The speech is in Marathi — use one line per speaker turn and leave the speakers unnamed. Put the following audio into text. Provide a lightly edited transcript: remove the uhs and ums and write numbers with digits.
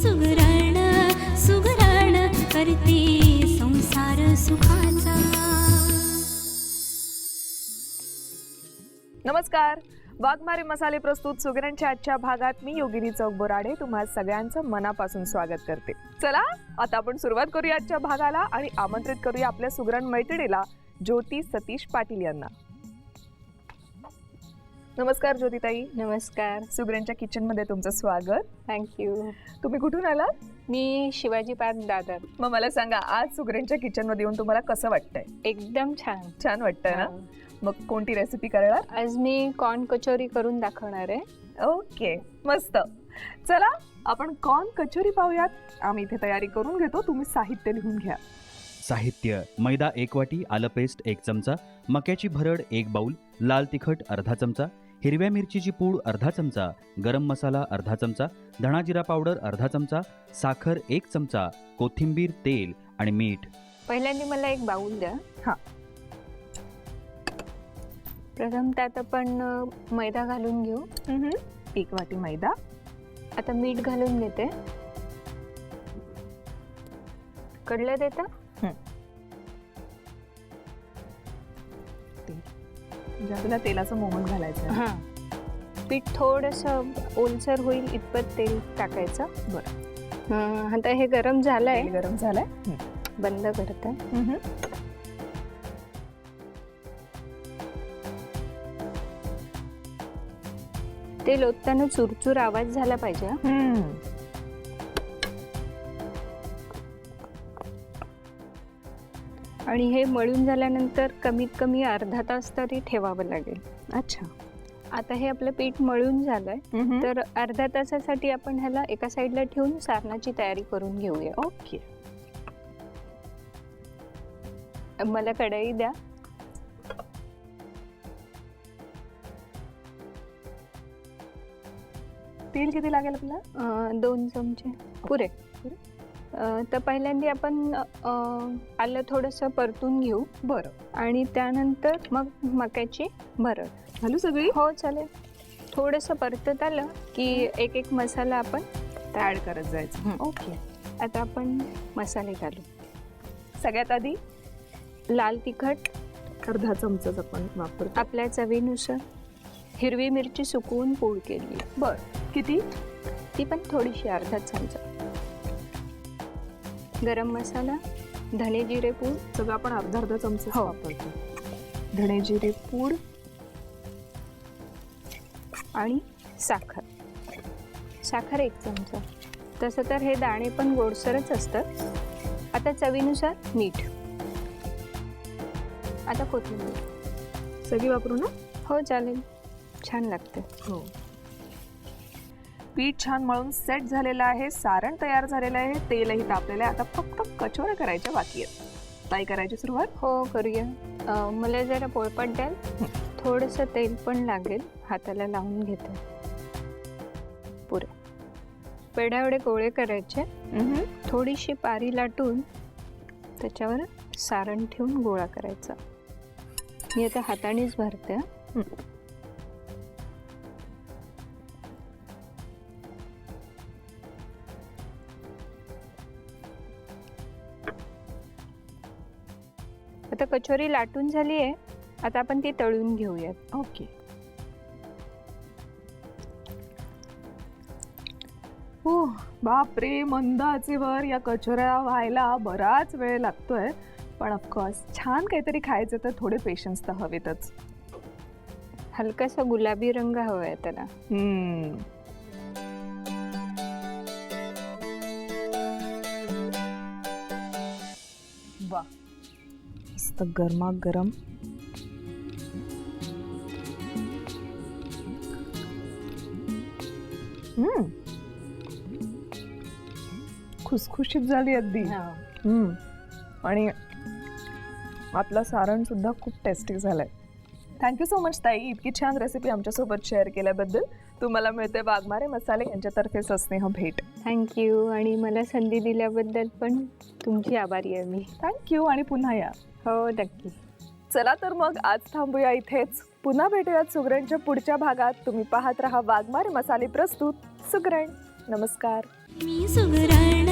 सुगरण सुगरण करते संसार सुखाचा.
नमस्कार. वाघमारे मसाले प्रस्तुत सुगरणच्या आजच्या भागात मी योगिनी चौक बोराडे तुम्हा सगळ्यांचं मनापासून स्वागत करते. चला आता आपण सुरुवात करूया आजच्या भागाला आणि आमंत्रित करूया आपल्या सुगरण मैत्रिणीला ज्योती सतीश पाटील यांना. नमस्कार ज्योतिताई.
नमस्कार.
सुगरणच्या किचन मध्ये तुमचं स्वागत.
थँक्यू.
तुम्ही कुठून आलात?
मी शिवाजी पार्क, दादर.
मग मला सांगा, आज सुगरणच्या किचन मध्ये येऊन तुम्हाला कसं वाटतंय?
एकदम छान.
छान वाटतंय ना? मग कोणती रेसिपी करणार?
आज मी कॉर्न कचोरी करून दाखवणार आहे.
ओके, मस्त. चला आपण कॉर्न कचोरी पाहूयात. आम्ही इथे तयारी करून घेतो, तुम्ही साहित्य लिहून घ्या.
साहित्य: मैदा 1 वाटी, आलं पेस्ट 1 चमचा, मक्याची भरड 1 बाउल, लाल तिखट अर्धा चमचा, हिरव्या मिरचीची पूड अर्धा चमचा, गरम मसाला अर्धा चमचा, धणा जिरा पावडर अर्धा चमचा, साखर 1 चमचा, कोथिंबीर, तेल आणि मीठ.
पहिल्यांदा मला एक बाउल द्या.
हा.
प्रथम त्यात आपण मैदा घालून घेऊ.
1 वाटी मैदा.
आता मीठ घालून घेते. कडलं देता?
आपल्याला तेलाचं मोहन घालायचं.
हां. पीठ थोडंसं ओलसर होईल इतपत तेल टाकायचं.
बरं.
आता हे गरम झालंय.
गरम झालंय.
बंद करते. तेल ओतताना चुरचूर आवाज झाला पाहिजे. आणि हे मळून झाल्यानंतर कमीत कमी अर्धा तास तरी ठेवावं लागेल.
अच्छा.
आता हे आपलं पीठ मळून झालंय, तर अर्ध्या तासासाठी आपण ह्याला एका साईडला ठेवून सारणाची तयारी करून घेऊया.
ओके.
मला कढई द्या.
तेल किती लागेल आपल्याला?
2 चमचे पुरे. तर पहिल्यांदा आपण आलं थोडंसं परतून घेऊ.
बरं.
आणि त्यानंतर मग मक्याची भरड
घालू सगळी?
हो चालेल. थोडंसं परतत आलं की एक एक मसाला आपण
ऍड करत जायचं.
ओके. आता आपण मसाले घालू.
सगळ्यात आधी
लाल तिखट
अर्धा चमचा आपण वापरतो.
आपल्या चवीनुसार. हिरवी मिरची सुकवून पूड केली.
बर. किती?
ती पण थोडीशी, अर्धा चमचा. गरम मसाला, धने जिरे पूड
सगळं आपण अर्धा चमचा वापरतो. धणे जिरे पूड
आणि साखर. साखर 1 चमचा. तसं तर हे दाणे पण गोडसरच असतात. आता चवीनुसार मीठ. आता कोथिंबीर.
सगळी वापरू ना?
हो चालेल, छान लागते.
हो. पीठ छान मळून सेट झालेलं आहे, सारण तयार झालेलं आहे, तेलही तापलेलं आहे. आता फक्त कचोऱ्या करायच्या बाकी आहेत. ताई, करायची सुरुवात?
हो करूया. मला जरा पोळपाट द्याल? थोडंसं तेल पण लागेल, हाताला लावून घेते. पुरे पेढ्या एवढे गोळे करायचे. थोडीशी पारी लाटून त्याच्यावर सारण ठेवून गोळा करायचा. मी आता हातानेच भरते. आता कचोरी लाटून झाली आहे. आता आपण ती तळून घेऊयात.
ओके. हो बापरे, मंद आचेवर या कचोऱ्या व्हायला बराच वेळ लागतोय. पण ऑफकोर्स छान काहीतरी खायचं तर थोडे पेशन्स तर हवेतच.
हलकासा गुलाबी रंग हवाय त्याला.
वा, मस्त गरमागरम. खुसखुशीत झाली अगदी. आणि आपलं सारण सुद्धा खूप टेस्टी झालंय. थँक्यू सो मच ताई, इतकी छान रेसिपी आमच्यासोबत शेअर केल्याबद्दल. तुम्हाला मिळते वाघमारे मसाले यांच्यातर्फे सस्नेह भेट.
थँक्यू. आणि मला संधी दिल्याबद्दल पण तुमची आभारी आहे मी.
थँक्यू आणि पुन्हा या.
हो नक्की.
चला तर मग आज थांबूया इथेच. पुन्हा भेटूयात सुगरणच्या पुढच्या भागात. तुम्ही पाहत रहा वाघमारे मसाले प्रस्तुत सुगरण. नमस्कार.
मी सुगरण